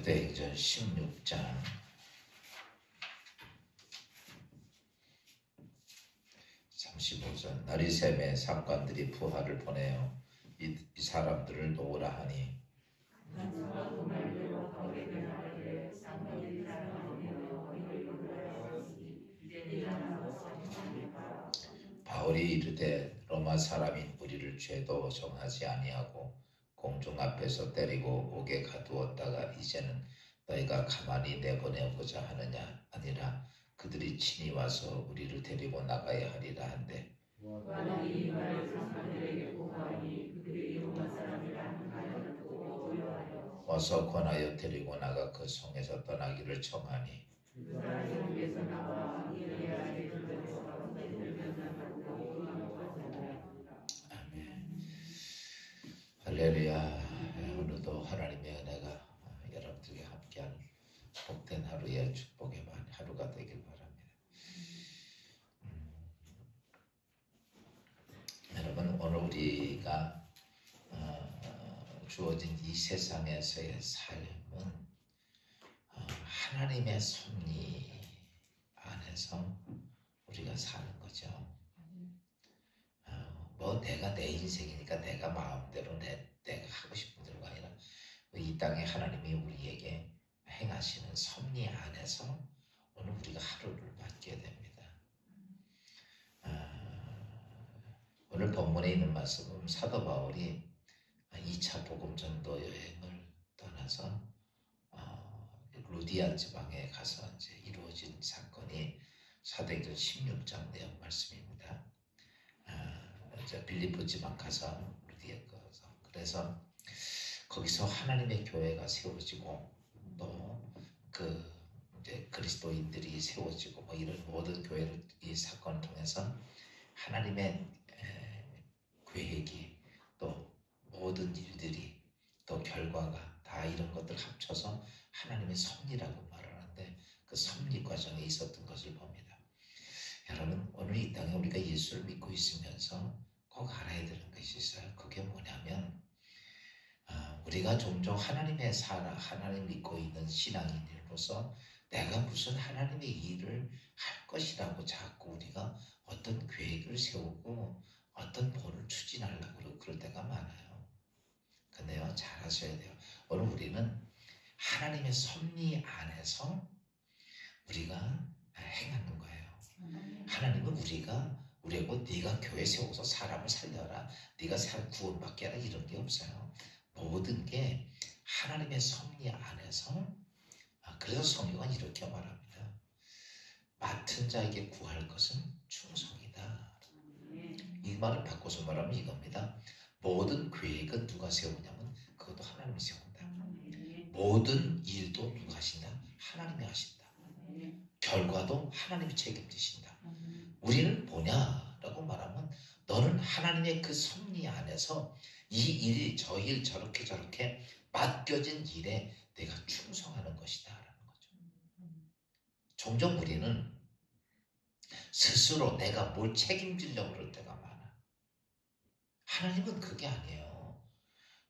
사도행전 16장 35절 날이 새매 상관들이 부하를 보내어 이 사람들을 놓으라 하니 바울이 이르되 로마 사람인 우리를 죄도 정하지 아니하고 공중 앞에서 때리고 옥에 가두었다가 이제는 너희가 가만히 내보내고자 하느냐 아니라 그들이 친히 와서 우리를 데리고 나가야 하리라 한대 만일 이 말을 상관들에게 보고하니 그들이 로마 사람이라 하는 말을 듣고 두려워하여 와서 권하여 데리고 나가 그 성에서 떠나기를 청하니 그 성에서 나와 이르게 아이들에서 가운데 들면 나가고 아멘. 할렐루야. 오늘도 하나님의 은혜가 여러분들에게 함께하는 복된 하루의 축복의 하루가 되길 바랍니다. 여러분, 오늘 우리가 주어진 이 세상에서의 삶은 하나님의 섭리 안에서 우리가 사는 거죠. 뭐 내가 내 인생이니까 내가 마음대로 내가 하고 싶은 대로가 아니라 이 땅에 하나님이 우리에게 행하시는 섭리 안에서 오늘 우리가 하루를 맞게 됩니다. 오늘 본문에 있는 말씀은 사도 바울이 2차 복음 전도 여행을 떠나서 루디아 지방에 가서 이제 이루어진 사건이 사도행전 16장 내용 말씀입니다. 이제 빌립보 지방 가서 루디아에 가서 그래서 거기서 하나님의 교회가 세워지고 또 그 이제 그리스도인들이 세워지고 뭐 이런 모든 교회를 이 사건을 통해서 하나님의 계획이 또 모든 일들이 또 결과가 다 이런 것들 합쳐서 하나님의 섭리라고 말하는데 그 섭리 과정에 있었던 것을 봅니다. 여러분, 오늘 이 땅에 우리가 예수를 믿고 있으면서 꼭 알아야 되는 것이 있어요. 그게 뭐냐면 우리가 종종 하나님 믿고 있는 신앙인으로서 내가 무슨 하나님의 일을 할 것이라고 자꾸 우리가 어떤 계획을 세우고 어떤 본을 추진하려고 그러고 그럴 때가 많아요. 근데요, 잘 하셔야 돼요. 오늘 우리는 하나님의 섭리 안에서 우리가 행하는 거예요. 하나님은 우리하고 네가 교회 세워서 사람을 살려라, 네가 사람 구원받게 하라 이런 게 없어요. 모든 게 하나님의 섭리 안에서 그래서 성경은 이렇게 말합니다. 맡은 자에게 구할 것은 충성이다. 이 말을 바꿔서 말하면 이겁니다. 모든 계획은 누가 세우냐면 그것도 하나님이 세운다. 모든 일도 누가 하신다? 하나님이 하신다. 결과도 하나님이 책임지신다. 우리는 뭐냐라고 말하면 너는 하나님의 그 섭리 안에서 이 일, 저 일, 저렇게 맡겨진 일에 내가 충성하는 것이다 라는 거죠. 종종 우리는 스스로 내가 뭘 책임지려고 그럴 때가 많아. 하나님은 그게 아니에요.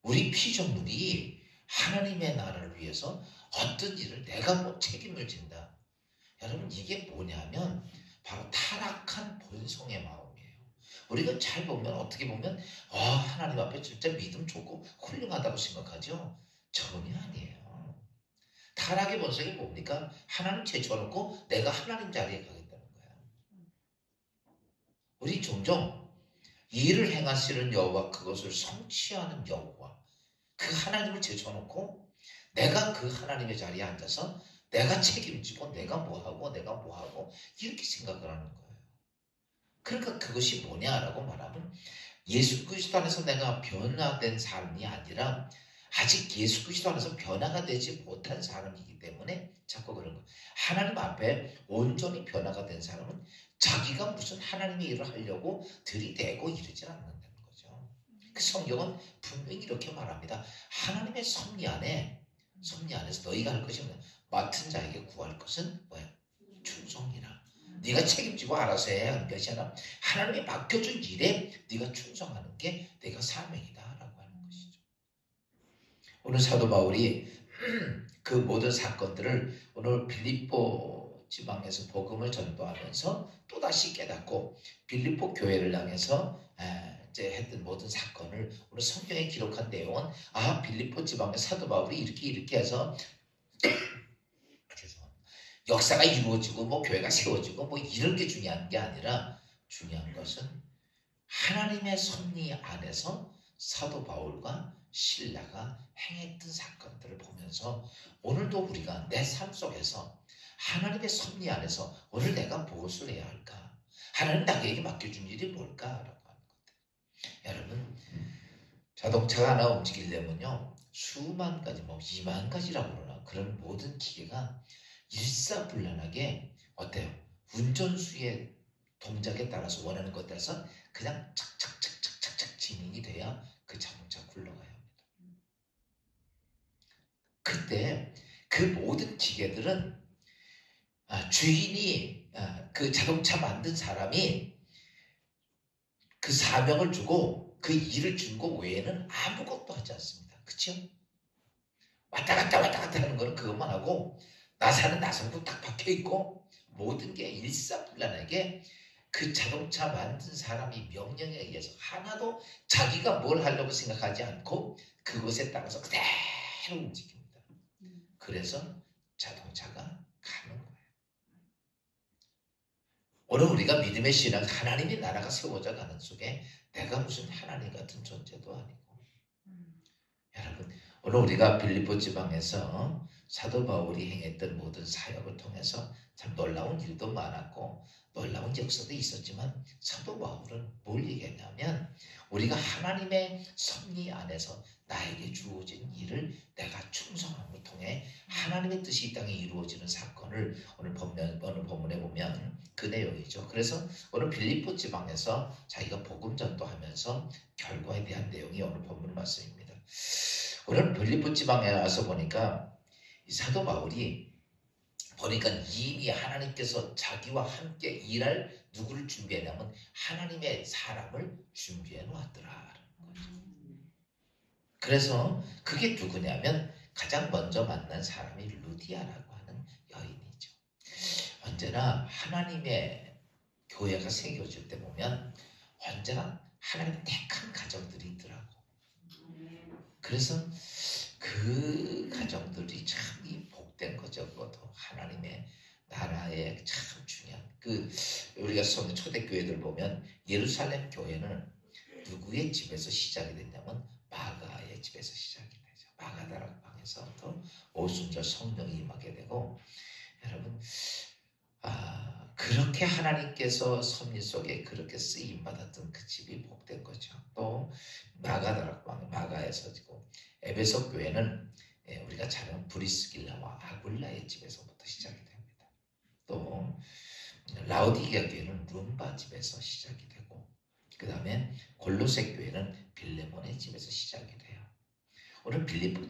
우리 피조물이 하나님의 나라를 위해서 어떤 일을 내가 뭐 책임을 진다. 여러분, 이게 뭐냐면 바로 타락한 본성의 마음이에요. 우리가 잘 보면 어떻게 보면 하나님 앞에 진짜 믿음 좋고 훌륭하다고 생각하죠. 전혀 아니에요. 타락의 본성이 뭡니까? 하나님 제쳐놓고 내가 하나님 자리에 가겠다는 거예요. 우리 종종 일을 행하시는 여호와, 그것을 성취하는 여호와, 그 하나님을 제쳐놓고 내가 그 하나님의 자리에 앉아서 내가 책임지고 내가 뭐하고 이렇게 생각을 하는 거예요. 그러니까 그것이 뭐냐라고 말하면 예수 그리스도 안에서 내가 변화된 삶이 아니라 아직 예수 그리스도 안에서 변화가 되지 못한 사람이기 때문에 자꾸 그런 거예요. 하나님 앞에 온전히 변화가 된 사람은 자기가 무슨 하나님의 일을 하려고 들이대고 이러지 않는다는 거죠. 그 성경은 분명히 이렇게 말합니다. 하나님의 섭리 안에서 너희가 할 것이 뭐냐? 맡은 자에게 구할 것은 뭐야? 충성이라. 네가 책임지고 알아서 해야 하는 것이 아니라 하나님이 맡겨준 일에 네가 충성하는 게 내가 사명이다 라고 하는 것이죠. 오늘 사도 바울이 그 모든 사건들을 오늘 빌립보 지방에서 복음을 전도하면서 또다시 깨닫고 빌립보 교회를 향해서 이제 했던 모든 사건을 오늘 성경에 기록한 내용은 빌립보 지방의 사도 바울이 이렇게 해서 역사가 이루어지고 뭐 교회가 세워지고 뭐 이런 게 중요한 게 아니라 중요한 것은 하나님의 섭리 안에서 사도 바울과 신라가 행했던 사건들을 보면서 오늘도 우리가 내 삶 속에서 하나님의 섭리 안에서 오늘 내가 무엇을 해야 할까? 하나님 나에게 맡겨준 일이 뭘까라고 하는 것들. 여러분 자동차가 하나 움직이려면요 수만 가지 뭐 2만 가지라고 그러나 그런 모든 기계가 일사불란하게 어때요? 운전수의 동작에 따라서 원하는 것에 따라서 그냥 착착착착착착 진행이 돼야 그 자동차가 굴러가야 합니다. 그때 그 모든 기계들은 주인이 그 자동차 만든 사람이 그 사명을 주고 그 일을 준 것 외에는 아무것도 하지 않습니다. 그렇죠? 왔다 갔다 하는 거는 그것만 하고 나사는 나선도 딱 박혀있고 모든 게 일사불란하게 그 자동차 만든 사람이 명령에 의해서 하나도 자기가 뭘 하려고 생각하지 않고 그것에 따라서 그대로 움직입니다. 그래서 자동차가 가는 거예요. 오늘 우리가 믿음의 신앙 하나님의 나라가 세워져 가는 속에 내가 무슨 하나님 같은 존재도 아니고 여러분 오늘 우리가 빌립보 지방에서 사도 바울이 행했던 모든 사역을 통해서 참 놀라운 일도 많았고 놀라운 역사도 있었지만 사도 바울은 뭘 얘기했냐면 우리가 하나님의 섭리 안에서 나에게 주어진 일을 내가 충성함을 통해 하나님의 뜻이 이 땅에 이루어지는 사건을 오늘 본문에 보면 그 내용이죠. 그래서 오늘 빌립보 지방에서 자기가 복음 전도하면서 결과에 대한 내용이 오늘 본문 말씀입니다. 오늘 빌립보 지방에 와서 보니까 이 사도 바울이 보니까 이미 하나님께서 자기와 함께 일할 누구를 준비했냐면 하나님의 사람을 준비해 놓았더라. 그래서 그게 누구냐면 가장 먼저 만난 사람이 루디아라고 하는 여인이죠. 언제나 하나님의 교회가 새겨질 때 보면 언제나 하나님 택한 가정들이 있더라고. 그래서 그 가정들이 참 이 복된 거죠. 그것도 하나님의 나라에 참 중요한 우리가 초대교회들 보면 예루살렘 교회는 누구의 집에서 시작이 됐냐면 마가의 집에서 시작이 되죠. 마가 다락방에서부터 오순절 성령이 임하게 되고 여러분 그렇게 하나님께서 섭리 속에 그렇게 쓰임 받았던 그 집이 복된 거죠. 또 마가 다락방 마가에서 지고 에베소 교회는 우리가 잘 아는 브리스길라와 아굴라의 집에서부터 시작이 됩니다. 또 라오디게아 교회는 룸바 집에서 시작이 되고 그 다음에 골로새 교회는 빌레몬의 집에서 시작이 돼요. 오늘 빌립보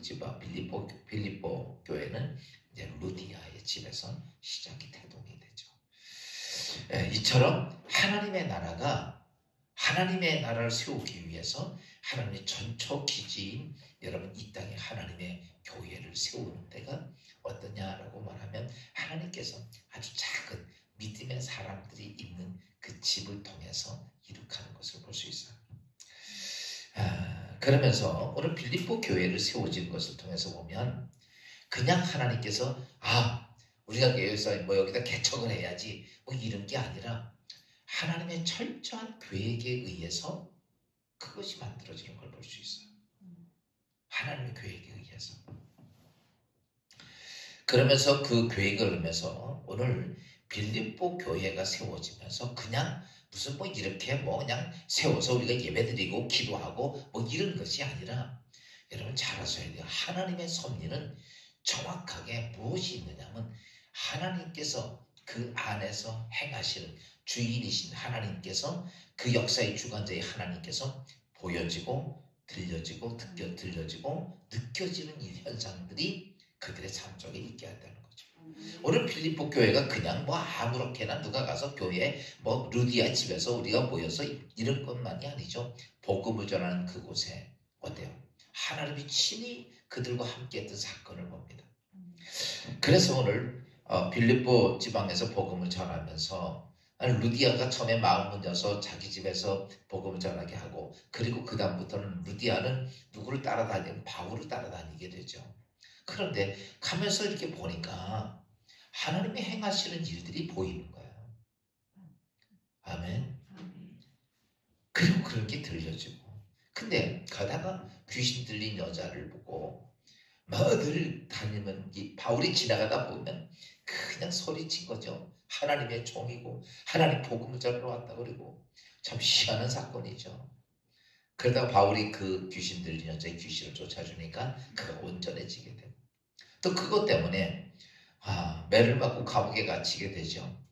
교회는 이제 루디아의 집에서 시작이 태동이 되죠. 이처럼 하나님의 나라를 세우기 위해서 하나님의 전초 기지인 여러분 이 땅에 하나님의 교회를 세우는 데가 어떠냐라고 말하면 하나님께서 아주 작은 믿음의 사람들이 있는 그 집을 통해서 이룩하는 것을 볼 수 있어요. 그러면서 오늘 빌립보 교회를 세워진 것을 통해서 보면 그냥 하나님께서 우리가 교회에서 뭐 여기다 개척을 해야지 뭐 이런 게 아니라 하나님의 철저한 계획에 의해서 그것이 만들어지는 걸 볼 수 있어요. 하나님의 계획에 의해서. 그러면서 그 계획을 하면서 오늘 빌립보 교회가 세워지면서 그냥 무슨 뭐 이렇게 뭐 그냥 세워서 우리가 예배드리고 기도하고 뭐 이런 것이 아니라 여러분 잘 아셔야 돼요. 하나님의 섭리는 정확하게 무엇이 있느냐면 하나님께서 그 안에서 행하시는 주인이신 하나님께서 그 역사의 주관자의 하나님께서 보여지고 들려지고 느껴지는 이 현상들이 그들의 삶 속에 있게 한다는 거죠. 오늘 빌립보 교회가 그냥 뭐 아무렇게나 누가 가서 교회 뭐 루디아 집에서 우리가 모여서 이런 것만이 아니죠. 복음을 전하는 그곳에 어때요? 하나님이 친히 그들과 함께했던 사건을 봅니다. 그래서 오늘 빌립보 지방에서 복음을 전하면서 루디아가 처음에 마음을 열어서 자기 집에서 복음을 전하게 하고, 그리고 그 다음부터는 루디아는 누구를 따라다니면 바울을 따라다니게 되죠. 그런데 가면서 이렇게 보니까 하나님이 행하시는 일들이 보이는 거예요. 아멘. 그리고 그렇게 들려지고, 근데 가다가 귀신 들린 여자를 보고 늘 다니면 바울이 지나가다 보면 그냥 소리친 거죠. 하나님의 종이고 하나님 복음을 전하러 왔다. 그리고 참 희한한 사건이죠. 그러다가 바울이 그 귀신 들린 여자의 귀신을 쫓아주니까 그가 온전해지게 되고, 또 그것 때문에 매를 맞고 감옥에 갇히게 되죠.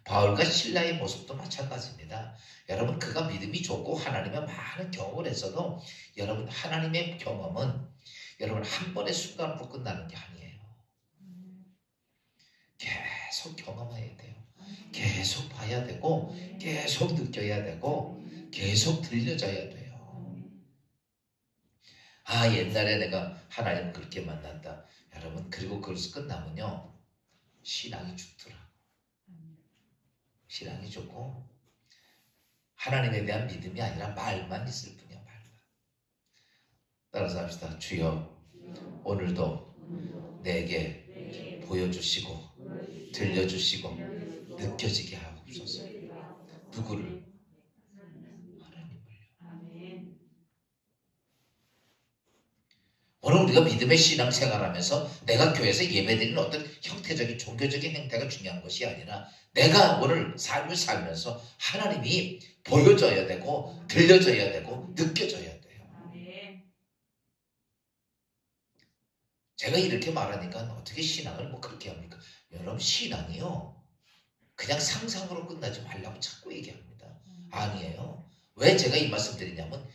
바울과 신라의 모습도 마찬가지입니다. 여러분, 그가 믿음이 좋고 하나님의 많은 경험을 했어도 여러분, 하나님의 경험은 여러분 한 번의 순간으로 끝나는 게 아니에요. 계속 경험해야 돼요. 계속 봐야 되고 계속 느껴야 되고 계속 들려져야 돼요. 옛날에 내가 하나님 그렇게 만났다. 여러분, 그리고 그것이 끝나면요 신앙이 죽더라. 신앙이 죽고 하나님에 대한 믿음이 아니라 말만 있을 뿐이야. 말만. 따라서 합시다. 주여, 오늘도 내게 보여주시고 들려주시고 느껴지게 하옵소서. 누구를? 하나님을요. 오늘 우리가 믿음의 신앙생활하면서 내가 교회에서 예배드리는 어떤 형태적인 종교적인 행태가 중요한 것이 아니라 내가 오늘 삶을 살면서 하나님이 보여져야 되고 들려져야 되고 느껴져야 돼요. 제가 이렇게 말하니까 어떻게 신앙을 그렇게 합니까? 여러분, 신앙이요 그냥 상상으로 끝나지 말라고 자꾸 얘기합니다. 아니에요. 왜 제가 이 말씀 드리냐면,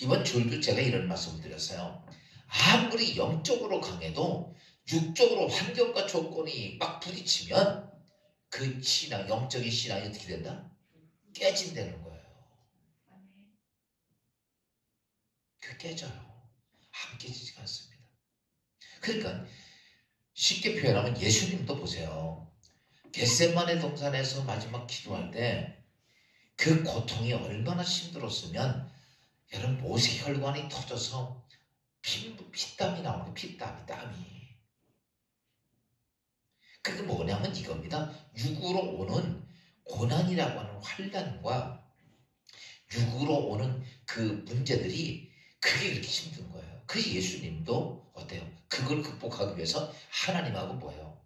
이번 주일도 제가 이런 말씀을 드렸어요. 아무리 영적으로 강해도 육적으로 환경과 조건이 막 부딪히면 그 신앙, 영적인 신앙이 어떻게 된다? 깨진다는 거예요. 그 깨져요. 안 깨지지가 않습니다. 그러니까 쉽게 표현하면 예수님도 보세요. 겟세마네 동산에서 마지막 기도할 때 그 고통이 얼마나 힘들었으면 여러분, 모세혈관이 터져서 피땀이 나오는 땀이. 그게 뭐냐면 이겁니다. 육으로 오는 고난이라고 하는 환난과 육으로 오는 그 문제들이 그게 이렇게 힘든 거예요. 그래서 예수님도 어때요? 그걸 극복하기 위해서 하나님하고 뭐예요?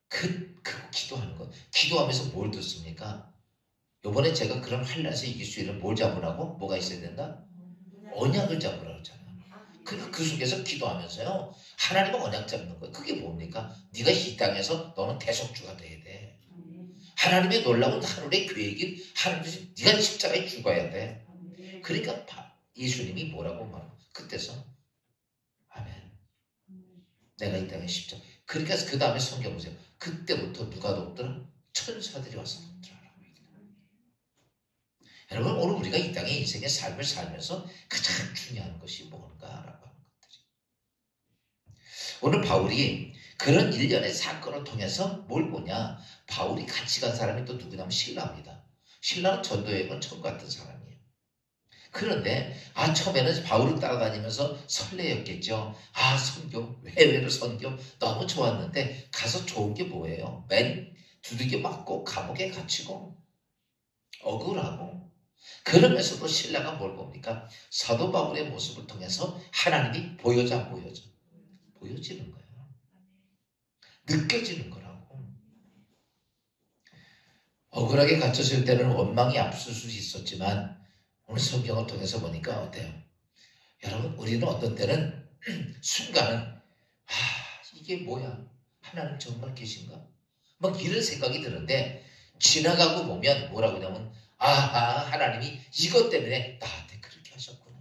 그 기도하는 거. 기도하면서 뭘 듣습니까? 요번에 제가 그런 환난에서 이길 수 있는 뭘 잡으라고? 뭐가 있어야 된다? 언약을 잡으라고 했잖아요. 그러니까 그 속에서 기도하면서요 하나님은 언약 잡는 거예요. 그게 뭡니까? 네가 이 땅에서 너는 대속주가 돼야 돼. 하나님의 놀라운 하늘의 계획이 하나님이 네가 십자가에 죽어야 돼. 그러니까 예수님이 뭐라고 말하고 그때서 아멘. 내가 이 땅에 십자가. 그러니까 그 다음에 성경 보세요. 그때부터 누가 돕더라? 천사들이 와서 돕더라. 여러분, 오늘 우리가 이 땅에 인생의 삶을 살면서 가장 중요한 것이 뭔가라고 하는 것들이. 오늘 바울이 그런 일련의 사건을 통해서 뭘 보냐? 바울이 같이 간 사람이 또 누구냐면 신라입니다. 신라는 전도여행 온 처음 같은 사람이에요. 그런데 처음에는 바울을 따라다니면서 설레였겠죠. 선교, 해외로 선교 너무 좋았는데 가서 좋은 게 뭐예요? 맨 두들겨 맞고 감옥에 갇히고 억울하고. 그러면서도 신라가 뭘 봅니까? 사도 바울의 모습을 통해서 하나님이 보여져 안 보여져? 보여지는 거예요. 느껴지는 거라고. 억울하게 갇혔을 때는 원망이 앞설 수 있었지만 오늘 성경을 통해서 보니까 어때요? 여러분, 우리는 어떤 때는 순간은 이게 뭐야? 하나님 정말 계신가? 막 이런 생각이 드는데 지나가고 보면 뭐라고 하냐면 하나님이 이것 때문에 나한테 그렇게 하셨구나.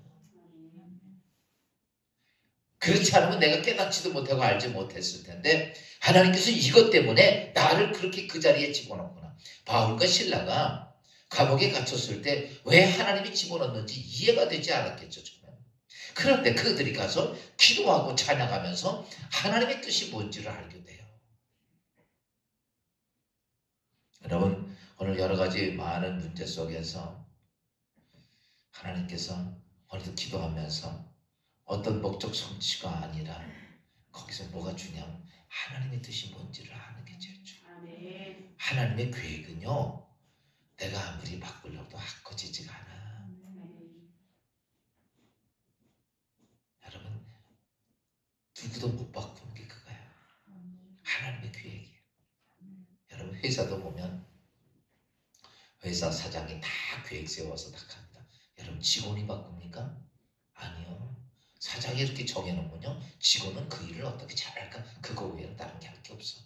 그렇지 않으면 내가 깨닫지도 못하고 알지 못했을 텐데 하나님께서 이것 때문에 나를 그렇게 그 자리에 집어넣구나. 바울과 신라가 감옥에 갇혔을 때 왜 하나님이 집어넣는지 이해가 되지 않았겠죠. 처음에. 그런데 그들이 가서 기도하고 찬양하면서 하나님의 뜻이 뭔지를 알게 돼요. 여러분, 오늘 여러 가지 많은 문제 속에서 하나님께서 오늘도 기도하면서 어떤 목적 성취가 아니라 거기서 뭐가 중요하면 하나님의 뜻이 뭔지를 아는 게 제일 중요해요. 하나님의 계획은요, 내가 아무리 바꾸려도 바꿔지지가 않아. 여러분, 누구도 못 바꾸는 게 그거야. 하나님의 계획이에요. 여러분, 회사도 보면 회사 사장이 다 계획 세워서 다 갑니다. 여러분, 직원이 바꿉니까? 아니요. 사장이 이렇게 정해놓으면요, 직원은 그 일을 어떻게 잘할까? 그거 외에는 다른 게 할 게 없어.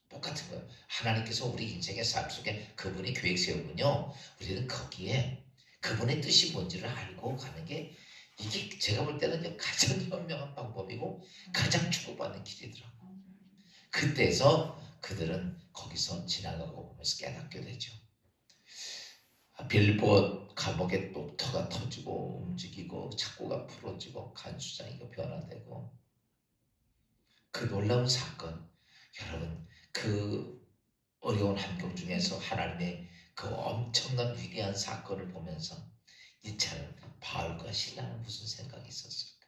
똑같은 거예요. 하나님께서 우리 인생의 삶 속에 그분이 계획 세우면요, 우리는 거기에 그분의 뜻이 뭔지를 알고 가는 게, 이게 제가 볼 때는 가장 현명한 방법이고 가장 축복받는 길이더라고요. 그때서 그들은 거기서 지나가고 보면서 깨닫게 되죠. 빌보드 감옥의 녹터가 터지고 움직이고 착고가 풀어지고 간수장이가 변화되고, 그 놀라운 사건, 여러분, 그 어려운 환경 중에서 하나님의 그 엄청난 위대한 사건을 보면서 이 차는 바울과 실라는 무슨 생각이 있었을까?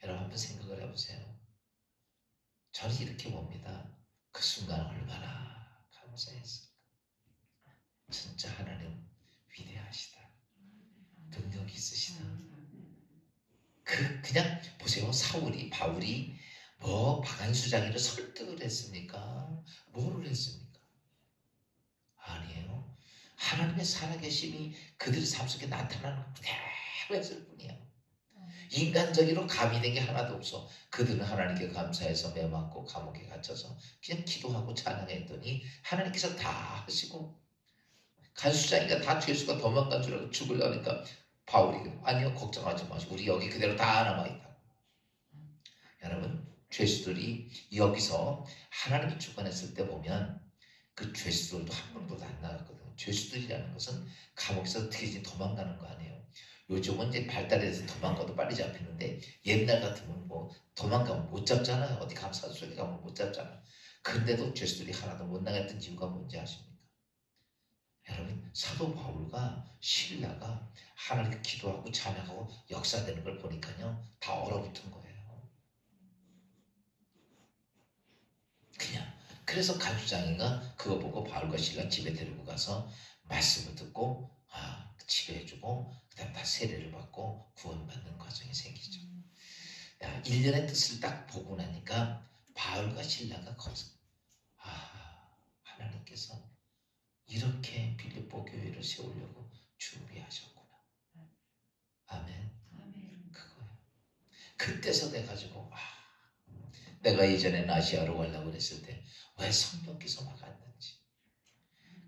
여러분 한번 생각을 해보세요. 저는 이렇게 봅니다. 그 순간 얼마나 감사했을까? 진짜 하나님 위대하시다. 능력이 있으시다. 그냥 보세요. 바울이 뭐 박안수장이를 설득을 했습니까? 뭐를 했습니까? 아니에요. 하나님의 살아계심이 그들의 삶 속에 나타나는 그대로 했을 뿐이야. 인간적으로 가미된 게 하나도 없어. 그들은 하나님께 감사해서 매맞고 감옥에 갇혀서 그냥 기도하고 찬양했더니 하나님께서 다 하시고, 간수장이가 다 죄수가 도망간 줄 알고 죽으려니까 바울이 아니요, 걱정하지 마시고 우리 여기 그대로 다 남아있다. 여러분, 죄수들이 여기서 하나님이 주관했을 때 보면 그 죄수들도 한 명도 안 나갔거든요. 죄수들이라는 것은 감옥에서 어떻게든지 도망가는 거 아니에요. 요즘은 이제 발달해서 도망가도 빨리 잡히는데 옛날 같으면 뭐 도망가면 못 잡잖아요. 어디 감사 속에 가면 못 잡잖아요. 근데도 죄수들이 하나도 못 나갔던 이유가 뭔지 아십니까? 여러분, 사도 바울과 실라가 하나님께 기도하고 찬양하고 역사되는 걸 보니까요, 다 얼어붙은 거예요. 그냥. 그래서 간수장이가 그거 보고 바울과 실라 집에 데리고 가서 말씀을 듣고 치료해주고 그 다음 다 세례를 받고 구원받는 과정이 생기죠. 1년의 뜻을 딱 보고 나니까 바울과 실라가 거기서 하나님께서 이렇게 빌립보 교회를 세우려고 준비하셨구나. 아멘. 그거예요. 그때서 돼가지고 내가 이전에 아시아로 가려고 그랬을 때 왜 성령께서 막았는지,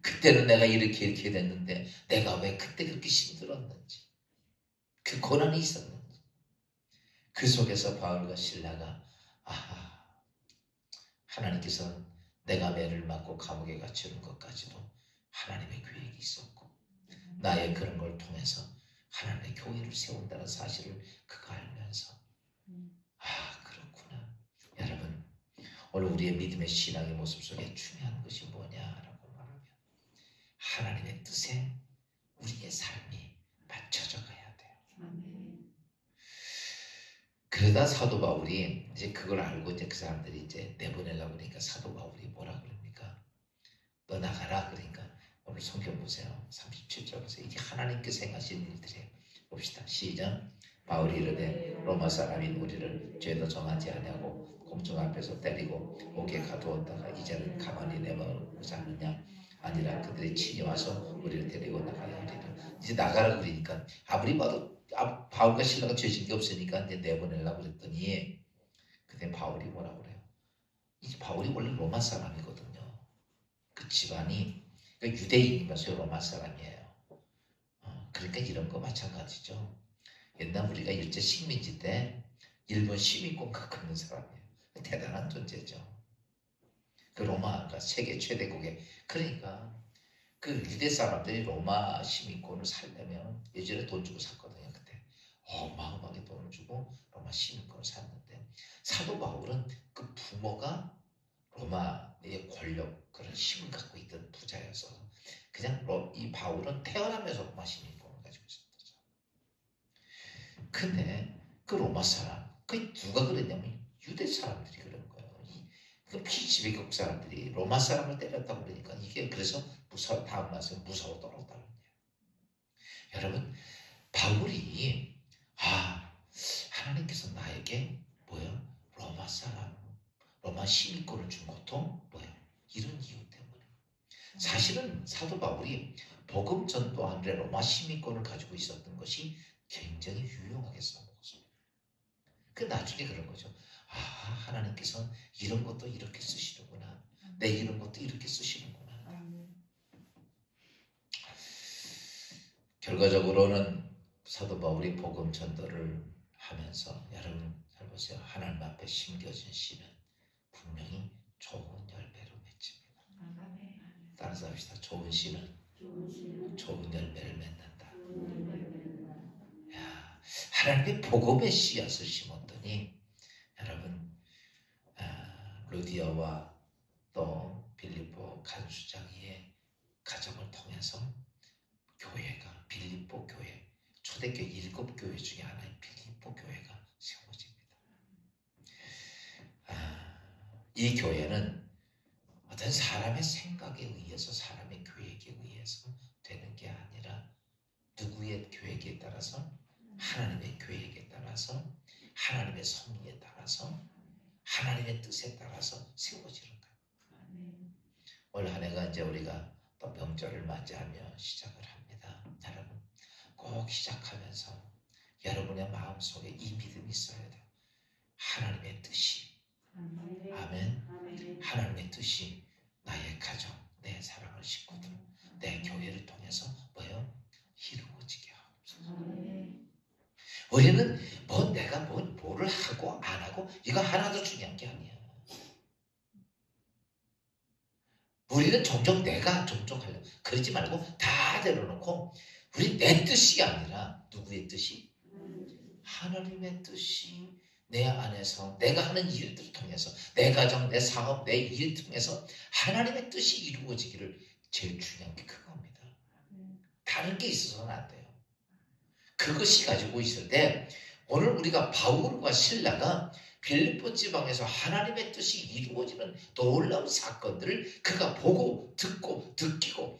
그때는 내가 이렇게 됐는데 내가 왜 그때 그렇게 힘들었는지, 그 고난이 있었는지, 그 속에서 바울과 실라가 하나님께서 내가 매를 맞고 감옥에 갇히는 것까지도 하나님의 계획이 있었고, 나의 그런 걸 통해서 하나님의 교회를 세운다는 사실을 그가 알면서 그렇구나. 여러분, 오늘 우리의 믿음의 신앙의 모습 속에 중요한 것이 뭐냐라고 말하면 하나님의 뜻에 우리의 삶이 맞춰져 가야 돼요. 그러다 사도 바울이 이제 그걸 알고 이제 그 사람들이 이제 내보내려고 그러니까 사도 바울이 뭐라 그럽니까? 너 나가라. 그러니까 오늘 성경 보세요. 37절 보세요. 이게 하나님께서 행하신 일들이에요. 봅시다. 시작. 바울이 이르되 로마 사람인 우리를 죄도 정하지 아니하고 공중 앞에서 때리고 옥에 가두었다가 이제는 가만히 내버리고자 하느냐? 아니라 그들이 친히 와서 우리를 데리고 나가야 하리라. 이제 나가라 그러니까 아무리 봐도 바울과 실라가 죄진 게 없으니까 이제 내보내려고 그랬더니 그때 바울이 뭐라고 그래요? 이제 바울이 원래 로마 사람이거든요. 그 집안이 그러니까 유대인이면서 로마 사람이에요. 그러니까 이런 거 마찬가지죠. 옛날 우리가 일제 식민지 때 일본 시민권 갖고 있는 사람이에요. 대단한 존재죠. 그 로마가 세계 최대국에, 그러니까 그 유대 사람들이 로마 시민권을 살려면 예전에 돈 주고 샀거든요. 그때 어마어마하게 돈을 주고 로마 시민권을 샀는데, 사도 바울은 그 부모가 로마의 권력, 그런 힘을 갖고 있던 부자여서 그냥 이 바울은 태어나면서 로마 시민권을 가지고 있었죠. 근데 그 로마 사람, 그 누가 그랬냐면 유대 사람들이 그런 거예요. 그 피지배국 사람들이 로마 사람을 때렸다고 그러니까 이게 그래서 다음 말씀 무서워 떨었다는 거예요. 여러분, 바울이 하나님께서 나에게 로마 사람, 로마 시민권을 준 것도 이런 이유 때문에. 사실은 사도 바울이 복음 전도하는데 로마 시민권을 가지고 있었던 것이 굉장히 유용하게 써먹었습니다. 그 나중에 그런 거죠. 하나님께서 이런 것도 이렇게 쓰시는구나. 내 이런 것도 이렇게 쓰시는구나. 결과적으로는 사도 바울이 복음 전도를 하면서, 여러분 잘 보세요. 하나님 앞에 심겨진 씨는 분명히 좋은 열매로 맺힙니다. 따라서 합시다. 좋은 씨는 좋은 열매를 맺는다. 하나님의 복음의 씨앗을 심었더니, 여러분, 루디아와 또 빌립보 간수장이의 가정을 통해서 교회가, 빌립보 교회, 초대교회 7교회 중에 하나인 빌립보 교회가 세워집니다. 이 교회는 어떤 사람의 생각에 의해서, 사람의 계획에 의해서 되는 게 아니라 누구의 계획에 따라서, 하나님의 계획에 따라서, 하나님의 섭리에 따라서, 하나님의 뜻에 따라서 세워지는 거예요. 올 한 해가 이제 우리가 또 명절을 맞이하며 시작을 합니다. 여러분, 꼭 시작하면서 여러분의 마음속에 이 믿음이 있어야 돼요. 하나님의 뜻이, 아멘. 하나님의 뜻이 나의 가정, 내 사랑하는 식구들, 내 교회를 통해서 이루어지게 하옵소서. 우리는 내가 뭐를 하고 안 하고 이거 하나도 중요한 게 아니야. 우리는 종종 내가 하려고 그러지 말고 다 내려놓고, 우리 내 뜻이 아니라 누구의 뜻이? 하나님의 뜻이 내 안에서, 내가 하는 일들을 통해서, 내 가정, 내 사업, 내 일 통해서 하나님의 뜻이 이루어지기를, 제일 중요한 게 그겁니다. 다른 게 있어서는 안 돼요. 그것이 가지고 있을 때, 오늘 우리가 바울과 실라가 빌립보 지방에서 하나님의 뜻이 이루어지는 놀라운 사건들을 그가 보고 듣고 느끼고,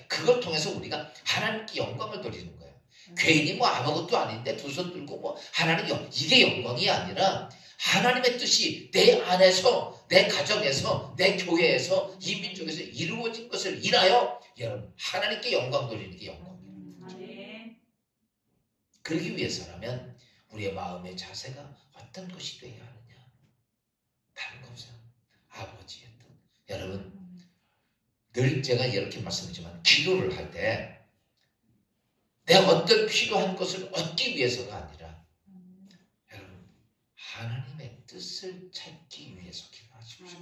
그걸 통해서 우리가 하나님께 영광을 돌리는 거예요. 괜히 아무것도 아닌데 두 손 들고 하나님, 이게 영광이 아니라 하나님의 뜻이 내 안에서, 내 가정에서, 내 교회에서, 이 민족에서 이루어진 것을 인하여 여러분 하나님께 영광 돌리는 게 영광이에요. 그러기 위해서라면 우리의 마음의 자세가 어떤 것이 되어야 하느냐? 다른 거 없어요. 아버지의 뜻. 여러분, 늘 제가 이렇게 말씀드리지만, 기도를 할 때 내가 어떤 필요한 것을 얻기 위해서가 아니라, 여러분, 하나님의 뜻을 찾기 위해서 기도하십시오.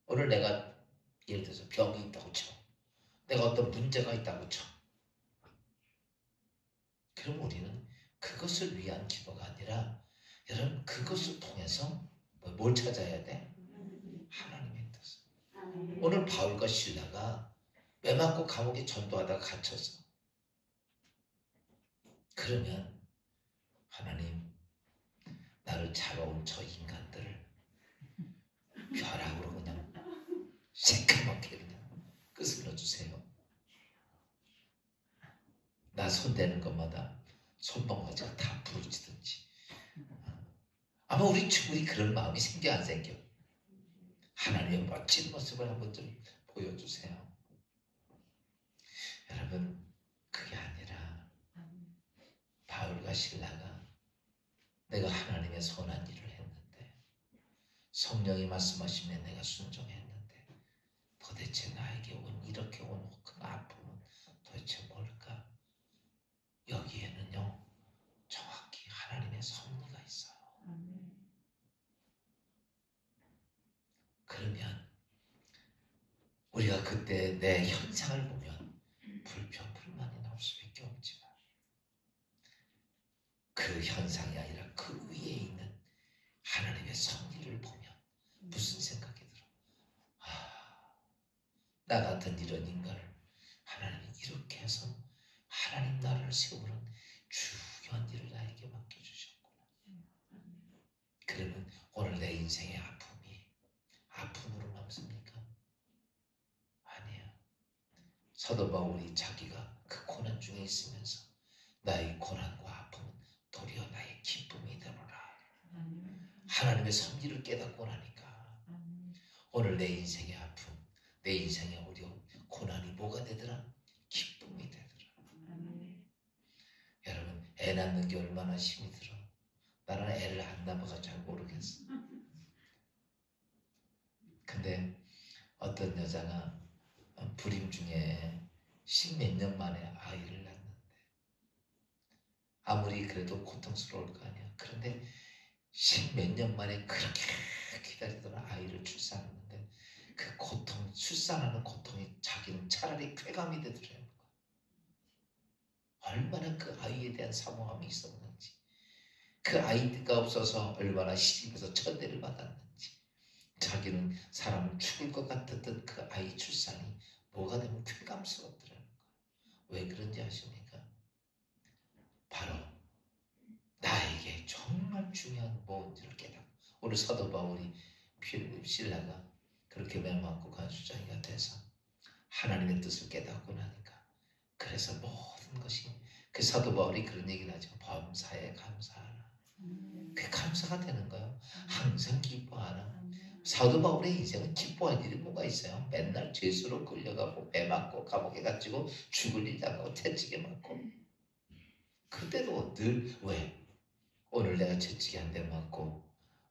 오늘 내가 예를 들어서 병이 있다고 쳐. 내가 어떤 문제가 있다고 쳐. 그럼 우리는 그것을 위한 기도가 아니라, 여러분, 그것을 통해서 뭘 찾아야 돼? 하나님의 뜻. 오늘 바울과 실라가 매 맞고 감옥에 전도하다가 갇혔어. 그러면 하나님, 나를 잡아온 저 인간들을 벼락으로 그냥 새까맣게 그냥 끄스러 주세요. 나 손대는 것마다 손방아지가 다 부러지든지. 아마 우리 충분히 그런 마음이 생겨 안 생겨? 하나님의 멋진 모습을 한번 좀 보여주세요. 여러분, 그게 아니라 바울과 실라가 내가 하나님의 선한 일을 했는데, 성령이 말씀하시면 내가 순종했는데, 도대체 나에게 이렇게 온 큰 아픔은 도대체 뭘까? 여기에는요, 정확히 하나님의 섭리가 있어요. 그러면 우리가 그때 내 현상을 보면 불평, 불만이 나올 수밖에 없지만, 그 현상이 아니라 그 위에 있는 하나님의 섭리를 보면 무슨 생각이 들어? 나 같은 이런 인간을 하나님이 이렇게 해서 하나님 나라를 세우는 중요한 일을 나에게 맡겨주셨구나. 그러면 오늘 내 인생의 아픔이 아픔으로 남습니까? 아니야. 사도 바울이 자기가 그 고난 중에 있으면서 나의 고난과 아픔은 도리어 나의 기쁨이 되노라. 하나님의 섭리를 깨닫고 나니까 오늘 내 인생의 아픔, 내 인생의 어려움, 고난이 뭐가 되더라? 기쁨이 되더라. 여러분, 애 낳는 게 얼마나 힘이 들어. 나는 애를 안 낳아서 잘 모르겠어. 근데 어떤 여자가 불임 중에 10몇 년 만에 아이를 낳는데 아무리 그래도 고통스러울 거 아니야. 그런데 10몇 년 만에 그렇게 기다리던 아이를 출산했는데 그 고통, 출산하는 고통이 자기는 차라리 쾌감이 되더라는 거야. 얼마나 그 아이에 대한 사모함이 있었는지, 그 아이가 없어서 얼마나 시집에서 천대를 받았는지, 자기는 사람은 죽을 것 같았던 그 아이 출산이 뭐가 되면 쾌감스럽더라는 거야. 왜 그런지 아십니까? 바로 나에게 정말 중요한 뭔지를 깨닫고, 오늘 사도 바울이 필립 신라가 그렇게 맹망고 간수장이가 돼서 하나님의 뜻을 깨닫고 나니까, 그래서 모든 것이, 그 사도 바울이 그런 얘기를 하죠. 범사에 감사하라. 그게 감사가 되는 거예요. 항상 기뻐하라. 사도 바울의 인생은 기뻐할 일이 뭐가 있어요? 맨날 죄수로 끌려가고 배 맞고 감옥에 갇히고 죽을 일 당하고 채찍에 맞고, 그때도 늘 왜? 오늘 내가 채찍에 한 대 맞고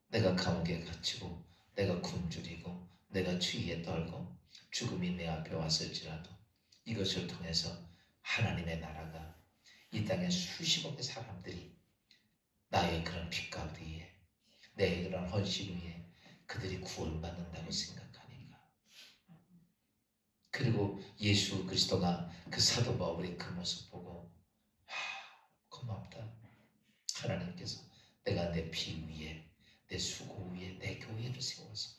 내가 감옥에 갇히고 내가 굶주리고 내가 추위에 떨고 죽음이 내 앞에 왔을지라도 이것을 통해서 하나님의 나라가 이 땅에 수십억의 사람들이 나의 그런 핏값 위에, 내 그런 헌신 위에 그들이 구원받는다고 생각하니까. 그리고 예수 그리스도가 그 사도 바울의 그 모습 보고 고맙다. 하나님께서 내가 내 피 위에, 내 수고 위에 내 교회를 세워서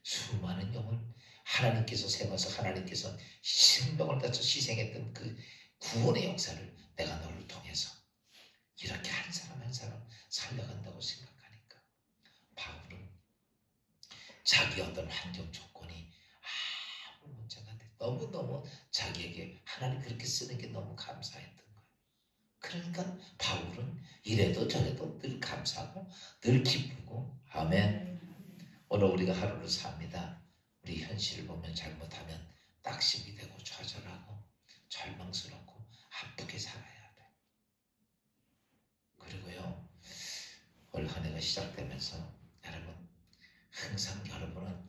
수많은 영을 하나님께서 세워서 하나님께서 생명을 다쳐 희생했던 그 구원의 역사를 내가 너를 통해서 이렇게 한 사람 한 사람 살려간다고 생각하니까 바울은 자기 어떤 환경 조건이 아무 문제가 안 돼. 너무너무 자기에게 하나님 그렇게 쓰는 게 너무 감사했던 거예요. 그러니까 바울은 이래도 저래도 늘 감사하고 늘 기쁘고. 아멘. 오늘 우리가 하루를 삽니다. 우리 현실을 보면 잘못하면 낙심이 되고 좌절하고 절망스럽고 아프게 살아야 돼. 그리고요, 올 한 해가 시작되면서 여러분, 항상 여러분은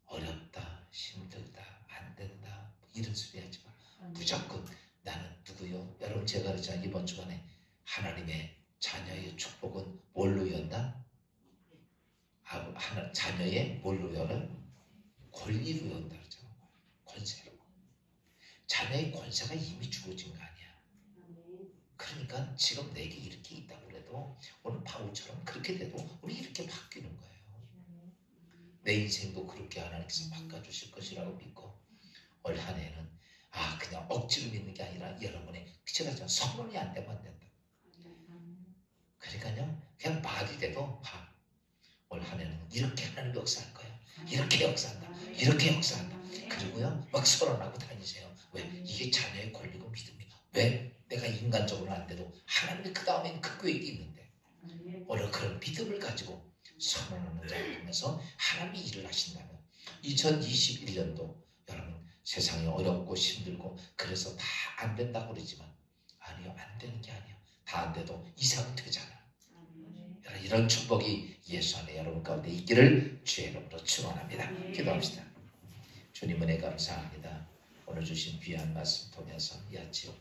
어렵다, 힘들다, 안 된다 이런 소리 하지 마. 무조건 나는 누구요? 여러분, 제가 그랬잖아요. 이번 주간에 하나님의 자녀의 축복은 뭘로 연다? 자녀의 뭘로 열어? 권리로 연다 그러잖아요. 권세로. 자녀의 권세가 이미 주어진 거 아니야. 그러니까 지금 내게 이렇게 있다고 그래도 오늘 바울처럼 그렇게 돼도 우리 이렇게 바뀌는 거예요. 내 인생도 그렇게 하나님께서 바꿔주실 것이라고 믿고, 올 한 해는 그냥 억지로 믿는 게 아니라 여러분의 제가 선언이 안 되면 안 된다. 그러니까요, 그냥 말이 돼도 올 한 해는 이렇게 하나님 역사할 거야. 이렇게 역사한다. 이렇게 역사한다. 그리고요, 막 선언하고 다니세요. 왜? 이게 자녀의 권리고 믿음이. 왜? 내가 인간적으로 안 돼도 하나님이 그 다음에 그 계획이 있는데, 오늘 그런 믿음을 가지고 선언하는 자를 통해서 하나님이 일을 하신다면 2021년도 여러분, 세상이 어렵고 힘들고 그래서 다 안 된다고 그러지만 아니요, 안 되는 게 아니에요. 다 안 돼도 이상은 되잖아. 이런 축복이 예수 안에 여러분 가운데 있기를 주의 이름으로 축원합니다. 기도합시다. 주님 은혜 감사합니다. 오늘 주신 귀한 말씀 통해서 이 아침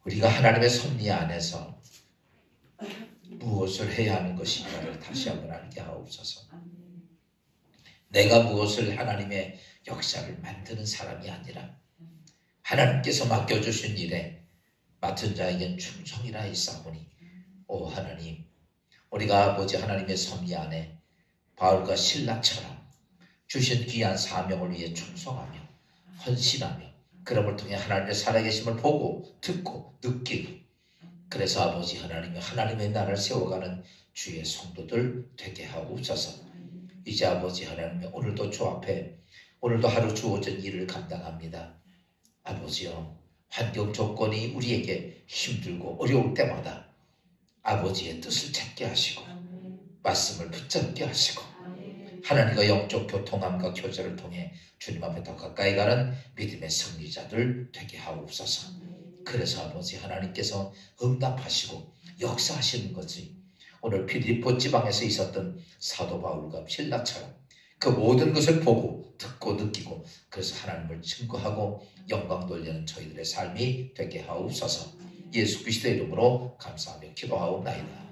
우리가 하나님의 섭리 안에서 무엇을 해야 하는 것인가를 다시 한번 알게 하옵소서. 내가 무엇을 하나님의 역사를 만드는 사람이 아니라 하나님께서 맡겨주신 일에 맡은 자에겐 충성이라 했사오니 오 하나님, 우리가 아버지 하나님의 섭리 안에 바울과 실라처럼 주신 귀한 사명을 위해 충성하며 헌신하며 그럼을 통해 하나님의 살아계심을 보고 듣고 느끼고, 그래서 아버지 하나님의 나라를 세워가는 주의 성도들 되게 하옵소서. 이제 아버지 하나님, 오늘도 주 앞에 오늘도 하루 주어진 일을 감당합니다. 아버지여, 환경 조건이 우리에게 힘들고 어려울 때마다 아버지의 뜻을 찾게 하시고 말씀을 붙잡게 하시고 하나님과 영적 교통함과 교제를 통해 주님 앞에 더 가까이 가는 믿음의 승리자들 되게 하옵소서. 그래서 아버지 하나님께서 응답하시고 역사하시는 것이 오늘 빌립보 지방에서 있었던 사도 바울과 실라처럼 그 모든 것을 보고 듣고 느끼고 그래서 하나님을 증거하고 영광 돌리는 저희들의 삶이 되게 하옵소서. 예수 그리스도의 이름으로 감사하며 기도하옵나이다.